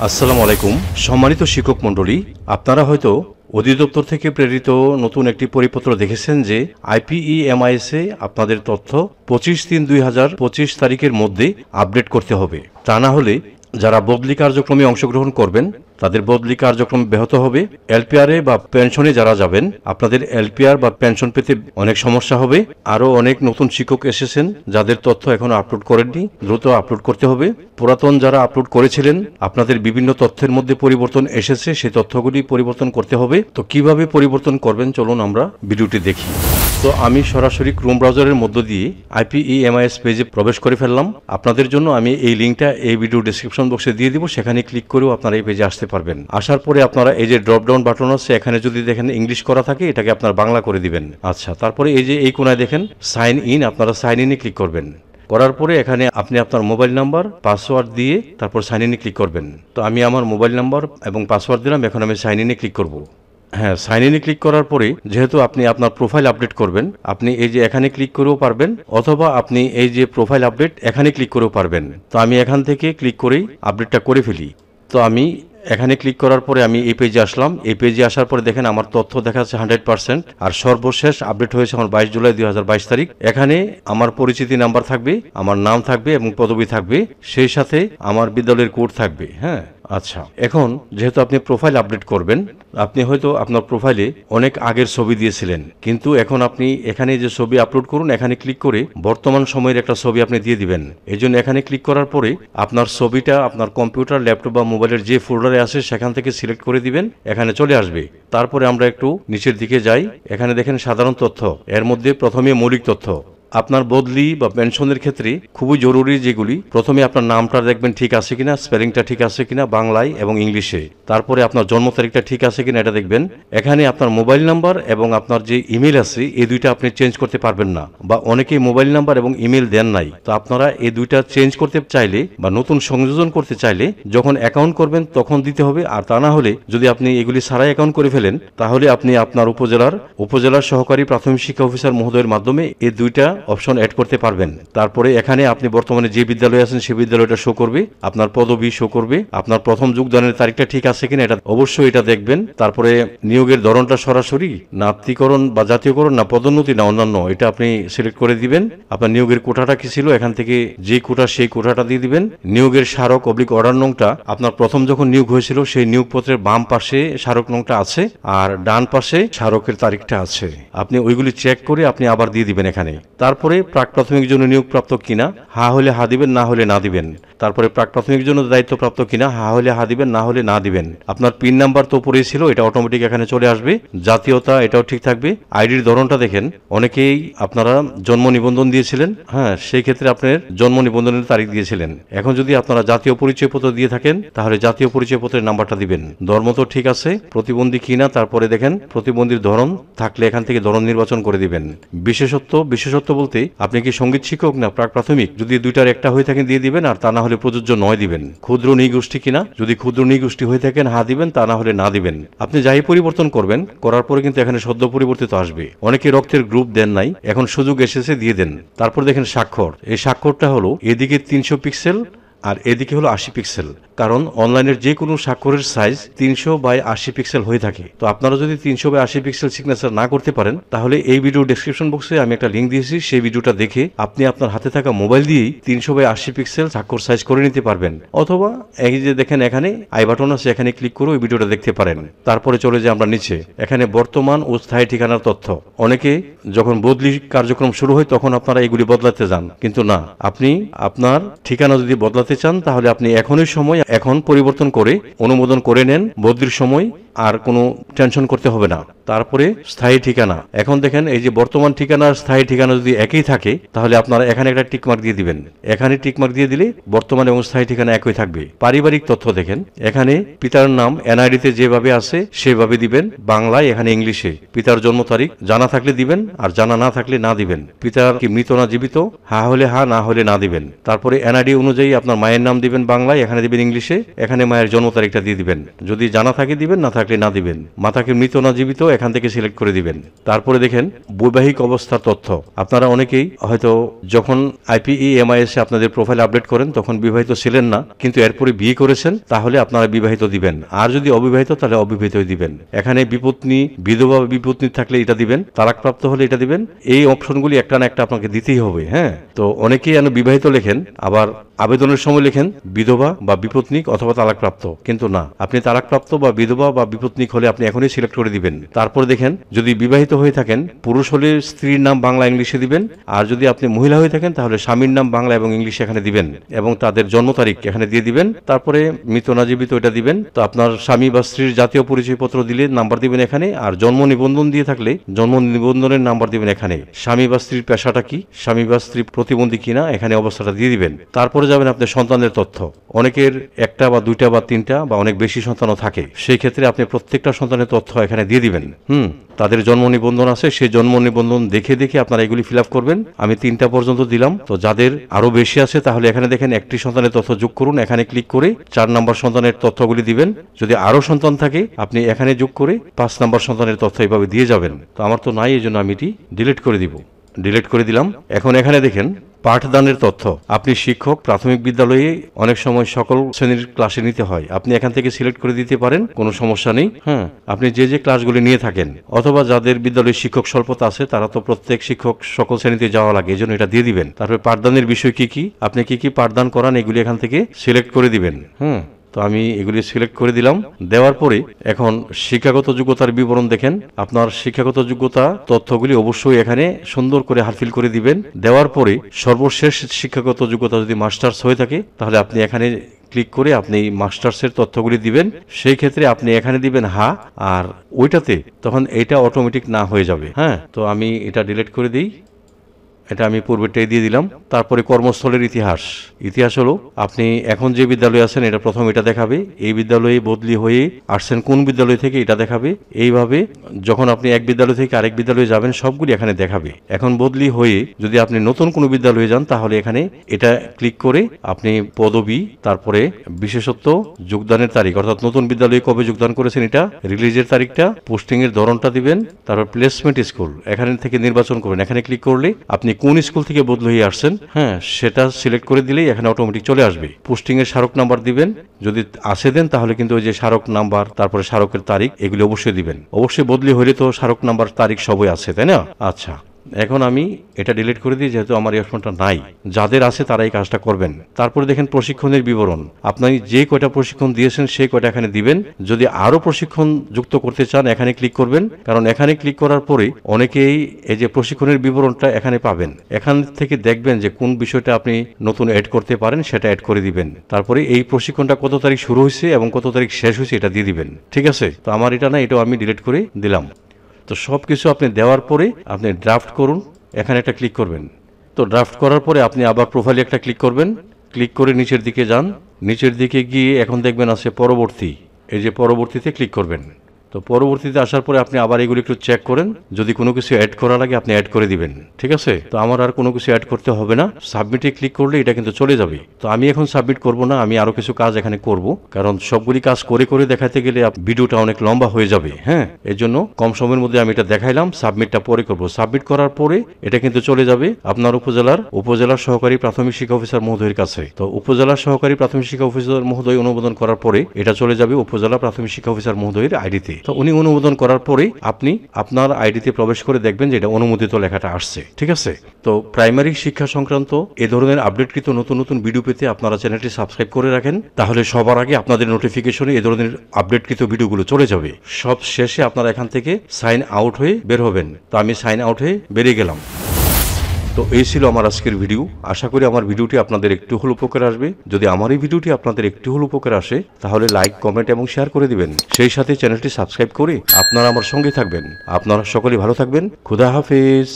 আসসালামু আলাইকুম। সম্মানিত শিক্ষক মণ্ডলী, আপনারা হয়তো অধিদপ্তর থেকে প্রেরিত নতুন একটি পরিপত্র দেখেছেন যে আইপিইএমআইএসে আপনাদের তথ্য 25/3/2025 তারিখের মধ্যে আপডেট করতে হবে। তা না হলে যারা বদলি কার্যক্রমে অংশগ্রহণ করবেন তাদের বদলি কার্যক্রম ব্যাহত হবে। এলপিআরে বা পেনশনে যারা যাবেন আপনাদের এলপিআর বা পেনশন পেতে অনেক সমস্যা হবে। আরও অনেক নতুন শিক্ষক এসেছেন যাদের তথ্য এখনো আপলোড করেননি, দ্রুত আপলোড করতে হবে। পুরাতন যারা আপলোড করেছিলেন আপনাদের বিভিন্ন তথ্যের মধ্যে পরিবর্তন এসেছে, সেই তথ্যগুলি পরিবর্তন করতে হবে। তো কিভাবে পরিবর্তন করবেন চলুন আমরা ভিডিওটি দেখি। তো আমি সরাসরি ক্রোম ব্রাউজারের মধ্য দিয়ে আইপিইএমআইএস পেজে প্রবেশ করে ফেললাম। আপনাদের জন্য আমি এই লিঙ্কটা এই ভিডিও ডেসক্রিপশন বক্সে দিয়ে দিব, সেখানে ক্লিক করেও আপনারা এই পেজে আসতে পারবেন। আসার পরে আপনারা এই যে ড্রপ ডাউন বাটন আছে, এখানে যদি দেখেন ইংলিশ করা থাকে এটাকে আপনার বাংলা করে দিবেন। আচ্ছা, তারপরে এই যে এই কোনায় দেখেন সাইন ইন, আপনারা সাইন ইনে ক্লিক করবেন। করার পরে এখানে আপনি আপনার মোবাইল নাম্বার পাসওয়ার্ড দিয়ে তারপর সাইন ইনে ক্লিক করবেন। তো আমি আমার মোবাইল নাম্বার এবং পাসওয়ার্ড দিলাম, এখন আমি সাইন ইনে ক্লিক করব। হ্যাঁ, সাইন ইনে ক্লিক করার পরে যেহেতু আপনি আপনার প্রোফাইল আপডেট করবেন, আপনি এই যে এখানে ক্লিক করেও পারবেন, অথবা আপনি এই যে প্রোফাইল আপডেট এখানে ক্লিক করেও পারবেন। তো আমি এখান থেকে ক্লিক করেই আপডেটটা করে ফেলি। তো আমি এখানে ক্লিক করার পরে আমি এই পেজে আসলাম। এই পেজে আসার পরে দেখেন আমার তথ্য দেখাচ্ছে 100%, আর সর্বশেষ আপডেট হয়েছে আমার 22 জুলাই 2022 তারিখ। এখানে আমার পরিচিতি নাম্বার থাকবে, আমার নাম থাকবে এবং পদবি থাকবে, সেই সাথে আমার বিদ্যালয়ের কোড থাকবে। হ্যাঁ, আচ্ছা, এখন যেহেতু আপনি প্রোফাইল আপডেট করবেন, আপনি হয়তো আপনার প্রোফাইলে অনেক আগের ছবি দিয়েছিলেন, কিন্তু এখন আপনি এখানে যে ছবি আপলোড করুন এখানে ক্লিক করে বর্তমান সময়ের একটা ছবি আপনি দিয়ে দিবেন। এই জন্য এখানে ক্লিক করার পরে আপনার ছবিটা আপনার কম্পিউটার, ল্যাপটপ বা মোবাইলের যে ফোল্ডারে আছে সেখান থেকে সিলেক্ট করে দিবেন, এখানে চলে আসবে। তারপরে আমরা একটু নিচের দিকে যাই, এখানে দেখেন সাধারণ তথ্য, এর মধ্যে প্রথমে মৌলিক তথ্য। আপনার বদলি বা পেনশনের ক্ষেত্রে খুবই জরুরি যেগুলি, প্রথমে আপনার নামটা দেখবেন ঠিক আছে কিনা, স্পেলিংটা ঠিক আছে কিনা বাংলায় এবং ইংলিশে। তারপরে আপনার জন্ম তারিখটা ঠিক আছে কিনা এটা দেখবেন। এখানে আপনার মোবাইল নাম্বার এবং আপনার যে ইমেল আছে এই দুইটা আপনি চেঞ্জ করতে পারবেন না, বা অনেকেই মোবাইল নাম্বার এবং ইমেল দেন নাই। তো আপনারা এই দুইটা চেঞ্জ করতে চাইলে বা নতুন সংযোজন করতে চাইলে যখন অ্যাকাউন্ট করবেন তখন দিতে হবে। আর তা না হলে যদি আপনি এগুলি ছাড়াই অ্যাকাউন্ট করে ফেলেন তাহলে আপনি আপনার উপজেলার সহকারী প্রাথমিক শিক্ষা অফিসার মহোদয়ের মাধ্যমে এই দুইটা অপশন অ্যাড করতে পারবেন। তারপরে এখানে আপনি বর্তমানে যে বিদ্যালয়ে আছেন সেই বিদ্যালয়টা শো করবে, আপনার পদবি শো করবে, আপনার প্রথম যোগদানের তারিখটা ঠিক আছে কিনা এটা অবশ্যই এটা দেখবেন। তারপরে নিয়োগের ধরনটা সরাসরি না আত্মীকরণ বা জাতীয়করণ না পদোন্নতি না অন্যান্য, এটা আপনি সিলেক্ট করে দিবেন। আপনার নিয়োগের কোটাটা কি ছিল, এখান থেকে যে কোটা সেই কোটাটা দিয়ে দিবেন। নিয়োগের স্মারক অবলিক অর্ডার নংটা আপনার প্রথম যখন নিয়োগ হয়েছিল সেই নিয়োগপত্রের বাম পাশে স্মারক নংটা আছে আর ডান পাশে স্মারকের তারিখটা আছে, আপনি ওইগুলি চেক করে আপনি আবার দিয়ে দিবেন এখানে। তারপরে প্রাক প্রাথমিক জন্য নিয়োগপ্রাপ্ত কিনা, হা হলে হা দিবেন, না হলে না দিবেন। তারপরে প্রাক প্রাথমিক জন্য দায়িত্বপ্রাপ্ত কিনা, হা হলে হা দিবেন, না হলে না দিবেন। আপনার পিন নাম্বার তো উপরেই ছিল, এটা অটোমেটিক এখানে চলে আসবে। জাতীয়তা এটাও ঠিক থাকবে। আইডির ধরনটা দেখেন, অনেকেই আপনারা জন্ম নিবন্ধন দিয়েছিলেন, হ্যাঁ সেই ক্ষেত্রে আপনার জন্ম নিবন্ধনের তারিখ দিয়েছিলেন। এখন যদি আপনারা জাতীয় পরিচয়পত্র দিয়ে থাকেন তাহলে জাতীয় পরিচয়পত্রের নাম্বারটা দিবেন। ধর্ম তো ঠিক আছে, প্রতিবন্ধী কিনা, তারপরে দেখেন প্রতিবন্ধীর ধরন থাকলে এখান থেকে ধরন নির্বাচন করে দিবেন। বিশেষত্ব বলতে আপনি কি সঙ্গীত শিক্ষক না প্রাক প্রাথমিক, যদি দুইটার একটা হয়ে থাকেন দিয়ে দিবেন, আর তা না হলে প্রযোজ্য নয় দিবেন। ক্ষুদ্র নৃগোষ্ঠী কিনা, যদি ক্ষুদ্র নৃগোষ্ঠী হয়ে থাকেন হা দিবেন, তা না হলে না দিবেন। আপনি যাই পরিবর্তন করবেন করার পরে কিন্তু এখানে সদ্য পরিবর্তিত আসবে। অনেকে রক্তের গ্রুপ দেন নাই, এখন সুযোগ এসেছে দিয়ে দেন। তারপর দেখেন স্বাক্ষর, এই স্বাক্ষরটা হলো এদিকে 300 পিক্সেল আর এদিকে হলো 80 পিক্সেল, কারণ অনলাইনের যে কোনো স্বাক্ষরের সাইজ 300/80 পিক্সেল হয়ে থাকে। তো আপনারা যদি 300/80 পিক্সেল সিগনেচার না করতে পারেন তাহলে এই ভিডিও ডেসক্রিপশন বক্সে আমি একটা লিঙ্ক দিয়েছি, সেই ভিডিওটা দেখে আপনি আপনার হাতে থাকা মোবাইল দিয়েই 300/80 পিক্সেল স্বাক্ষর সাইজ করে নিতে পারবেন। অথবা এই যে দেখেন এখানে আই বাটন আছে, এখানে ক্লিক করে ওই ভিডিওটা দেখতে পারেন। তারপরে চলে যাই আমরা নিচে, এখানে বর্তমান ও স্থায়ী ঠিকানার তথ্য। অনেকে যখন বদলি কার্যক্রম শুরু হয় তখন আপনারা এগুলি বদলাতে যান, কিন্তু না, আপনি আপনার ঠিকানা যদি বদলাতে চান তাহলে আপনি এখনই সময়, এখন পরিবর্তন করে অনুমোদন করে নেন, বদলির সময় আর কোনো টেনশন করতে হবে না। তারপরে স্থায়ী ঠিকানা, এখন দেখেন এই যে বর্তমান ঠিকানা আর স্থায়ী ঠিকানা যদি একই থাকে তাহলে আপনারা এখানে একটা টিকমার্ক দিয়ে দিবেন। এখানে টিকমার্ক দিয়ে দিলে বর্তমান এবং স্থায়ী ঠিকানা একই থাকবে। পারিবারিক তথ্য দেখেন, এখানে পিতার নাম এনআইডিতে যেভাবে আছে সেভাবে দিবেন, বাংলায়, এখানে ইংলিশে। পিতার জন্ম তারিখ জানা থাকলে দিবেন আর জানা না থাকলে না দিবেন। পিতার কি মৃত না জীবিত, হা হলে হা, না হলে না দিবেন। তারপরে এনআইডি অনুযায়ী আপনার মায়ের নাম দিবেন বাংলায়, এখানে দিবেন ইংলিশে, এখানে মায়ের জন্ম তারিখটা দিয়ে দিবেন। যদি জানা থাকে দিবেন, না থাকলে থাকলে না দিবেন, মাতাকে মৃত না জীবিত এখান থেকে সিলেক্ট করে দিবেন। তারপরে দেখেন বৈবাহিক অবস্থার তথ্য। আপনারা অনেকেই হয়তো যখন IPEMIS এ আপনাদের প্রোফাইল আপডেট করেন তখন বিবাহিত ছিলেন না, কিন্তু এরপরে বিয়ে করেছেন, তাহলে আপনারা বিবাহিত দিবেন। আর যদি অবিবাহিত তাহলে অবিবাহিতই দিবেন। এখানে বিপত্নী, বিধবা বিপত্নী থাকলে এটা দিবেন, তালাকপ্রাপ্ত হলে এটা দিবেন। এই অপশনগুলি একটা না একটা আপনাকে দিতেই হবে। হ্যাঁ, তো অনেকেই বিবাহিত লেখেন, আবার আবেদনের সময় লেখেন বিধবা বা বিপত্নিক অথবা তালাকপ্রাপ্ত, কিন্তু না, আপনি তালাকপ্রাপ্ত বা বিধবা বা বিপত্নিক হলে আপনি এখনই সিলেক্ট করে দিবেন। তারপর দেখেন যদি বিবাহিত হয়ে থাকেন, পুরুষ হলে স্ত্রীর নাম বাংলা ইংলিশে দিবেন, আর যদি আপনি মহিলা হয়ে থাকেন তাহলে স্বামীর নাম বাংলা এবং ইংলিশে এখানে দিবেন এবং তাদের জন্ম তারিখ এখানে দিয়ে দিবেন। তারপরে মৃত না জীবিত এটা দিবেন। তো আপনার স্বামী বা স্ত্রীর জাতীয় পরিচয়পত্র দিলে নাম্বার দিবেন এখানে, আর জন্ম নিবন্ধন দিয়ে থাকলে জন্ম নিবন্ধনের নাম্বার দিবেন এখানে। স্বামী বা স্ত্রীর পেশাটা কি, স্বামী বা স্ত্রী প্রতিবন্ধী কিনা এখানে অবস্থাটা দিয়ে দিবেন। তারপরে যাবেন আপনার সন্তানের তথ্য। অনেকের একটা বা দুইটা বা তিনটা বা অনেক বেশি সন্তানও থাকে, সেই ক্ষেত্রে আপনি প্রত্যেকটা সন্তানের তথ্য এখানে দিয়ে দিবেন। তাদের জন্ম নিবন্ধন আছে, সেই জন্ম নিবন্ধন দেখে দেখে আপনারা এগুলি ফিল আপ করবেন। আমি 3টা পর্যন্ত দিলাম। তো যাদের আরো বেশি আছে তাহলে এখানে দেখেন একটি সন্তানের তথ্য যোগ করুন, এখানে ক্লিক করে 4 নম্বর সন্তানের তথ্যগুলি দিবেন। যদি আরো সন্তান থাকে আপনি এখানে যোগ করে 5 নম্বর সন্তানের তথ্য এইভাবে দিয়ে যাবেন। তো আমার তো নাই, এই জন্য আমি এটি ডিলিট করে দিব। ডিলিট করে দিলাম। এখন এখানে দেখেন পাঠদানের তথ্য। আপনি শিক্ষক, প্রাথমিক বিদ্যালয়ে অনেক সময় সকল শ্রেণীর ক্লাসে নিতে হয়, আপনি এখান থেকে সিলেক্ট করে দিতে পারেন, কোনো সমস্যা নেই। হ্যাঁ, আপনি যে যে ক্লাসগুলি নিয়ে থাকেন, অথবা যাদের বিদ্যালয়ে শিক্ষক স্বল্পতা আছে তারা তো প্রত্যেক শিক্ষক সকল শ্রেণীতে যাওয়া লাগে, এই জন্য এটা দিয়ে দিবেন। তারপরে পাঠদানের বিষয় কি কি, আপনি কি কি পাঠদান করান এগুলি এখান থেকে সিলেক্ট করে দিবেন। তো আমি এগুলি সিলেক্ট করে দিলাম। দেওয়ার পরে এখন শিক্ষাগত যোগ্যতার বিবরণ দেখেন। আপনার শিক্ষাগত যোগ্যতা তথ্যগুলি অবশ্যই এখানে সুন্দর করে হারফিল করে দিবেন। দেওয়ার পরে সর্বশেষ শিক্ষাগত যোগ্যতা যদি মাস্টার্স হয়ে থাকে তাহলে আপনি এখানে ক্লিক করে আপনি মাস্টার্সের তথ্যগুলি দিবেন। সেই ক্ষেত্রে আপনি এখানে দিবেন হা, আর ওইটাতে তখন এটা অটোমেটিক না হয়ে যাবে। হ্যাঁ, তো আমি এটা ডিলিট করে দিই। এটা আমি পূর্বেরটাই দিয়ে দিলাম। তারপরে কর্মস্থলের ইতিহাস। ইতিহাস হলো আপনি এখন যে বিদ্যালয়ে আছেন এটা প্রথম এটা দেখাবে, এই বিদ্যালয়ে বদলি হয়ে আসছেন কোন বিদ্যালয় থেকে এটা দেখাবে। এইভাবে যখন আপনি এক বিদ্যালয় থেকে আরেক বিদ্যালয়ে যাবেন সবগুলি এখানে দেখাবে। এখন বদলি হয়ে যদি আপনি নতুন কোনো বিদ্যালয়ে যান তাহলে এখানে এটা ক্লিক করে আপনি পদবি, তারপরে বিশেষত্ব, যোগদানের তারিখ, অর্থাৎ নতুন বিদ্যালয়ে কবে যোগদান করেছেন এটা, রিলিজের তারিখটা, পোস্টিং এর ধরনটা দিবেন, তারপর প্লেসমেন্ট স্কুল এখানে থেকে নির্বাচন করবেন। এখানে ক্লিক করলে আপনি কোন স্কুল থেকে বদলি হয়ে আসছেন সেটা সিলেক্ট করে দিলেই এখানে অটোমেটিক চলে আসবে। পোস্টিং এর স্মারক নাম্বার দিবেন, যদি আসে দেন তাহলে কিন্তু ওই যে স্মারক নাম্বার, তারপরে স্মারকের তারিখ এগুলি অবশ্যই দিবেন। অবশ্যই বদলি হলে তো স্মারক নাম্বার, তারিখ সবই আছে, তাই না? আচ্ছা, এখন আমি এটা ডিলিট করে দিই, যেহেতু আমার এই অপশনটা নাই। যাদের আছে তারা এই কাজটা করবেন। তারপরে দেখেন প্রশিক্ষণের বিবরণ। আপনি যে কয়টা প্রশিক্ষণ দিয়েছেন সেই কয়টা এখানে দিবেন। যদি আরো প্রশিক্ষণ যুক্ত করতে চান এখানে ক্লিক করবেন, কারণ এখানে ক্লিক করার পরে অনেকেই এই যে প্রশিক্ষণের বিবরণটা এখানে পাবেন। এখান থেকে দেখবেন যে কোন বিষয়টা আপনি নতুন অ্যাড করতে পারেন, সেটা অ্যাড করে দিবেন। তারপরে এই প্রশিক্ষণটা কত তারিখ শুরু হয়েছে এবং কত তারিখ শেষ হয়েছে এটা দিয়ে দিবেন। ঠিক আছে? তো আমার এটা না, এটাও আমি ডিলিট করে দিলাম। তো সব কিছু আপনি দেওয়ার পরে আপনি ড্রাফট করুন, এখানে একটা ক্লিক করবেন। তো ড্রাফট করার পরে আপনি আবার প্রোফাইলে একটা ক্লিক করবেন। ক্লিক করে নিচের দিকে যান। নিচের দিকে গিয়ে এখন দেখবেন আছে পরবর্তী, এই যে পরবর্তীতে ক্লিক করবেন। তো পরবর্তীতে আসার পরে আপনি আবার এগুলো একটু চেক করেন, যদি কোনো কিছু অ্যাড করা লাগে আপনি অ্যাড করে দিবেন। ঠিক আছে? তো আমার আর কোনো কিছু অ্যাড করতে হবে না। সাবমিটে ক্লিক করলে এটা কিন্তু চলে যাবে। তো আমি এখন সাবমিট করব না, আমি আরো কিছু কাজ এখানে করব, কারণ সবগুলি কাজ করে করে দেখাতে গেলে ভিডিওটা অনেক লম্বা হয়ে যাবে। হ্যাঁ, এর জন্য কম সময়ের মধ্যে আমি এটা দেখাইলাম। সাবমিটটা পরে করব। সাবমিট করার পরে এটা কিন্তু চলে যাবে আপনার উপজেলার সহকারী প্রাথমিক শিক্ষা অফিসার মহোদয়ের কাছে। তো উপজেলার সহকারী প্রাথমিক শিক্ষা অফিসার মহোদয় অনুমোদন করার পরে এটা চলে যাবে উপজেলা প্রাথমিক শিক্ষা অফিসার মহোদয়ের আইডিতে। তো উনি অনুমোদন করার পরে আপনি আপনার আইডিতে প্রবেশ করে দেখবেন যে এটা অনুমোদিত লেখাটা আসছে। ঠিক আছে? তো প্রাইমারি শিক্ষা সংক্রান্ত এ ধরনের আপডেটকৃত নতুন নতুন ভিডিও পেতে আপনারা চ্যানেলটি সাবস্ক্রাইব করে রাখেন, তাহলে সবার আগে আপনাদের নোটিফিকেশনে এ ধরনের আপডেটকৃত ভিডিওগুলো চলে যাবে। সব শেষে আপনারা এখান থেকে সাইন আউট হয়ে বের হবেন। তো আমি সাইন আউট হয়ে বেরিয়ে গেলাম। তো এই ছিল আমার আজকের ভিডিও। আশা করি আমার ভিডিওটি আপনাদের একটু হলেও উপকার আসবে। যদি আমার এই ভিডিওটি আপনাদের একটু হলেও উপকার আসে তাহলে লাইক, কমেন্ট এবং শেয়ার করে দিবেন। সেই সাথে চ্যানেলটি সাবস্ক্রাইব করে আপনারা আমার সঙ্গে থাকবেন। আপনারা সকলেই ভালো থাকবেন। খুদা হাফেজ।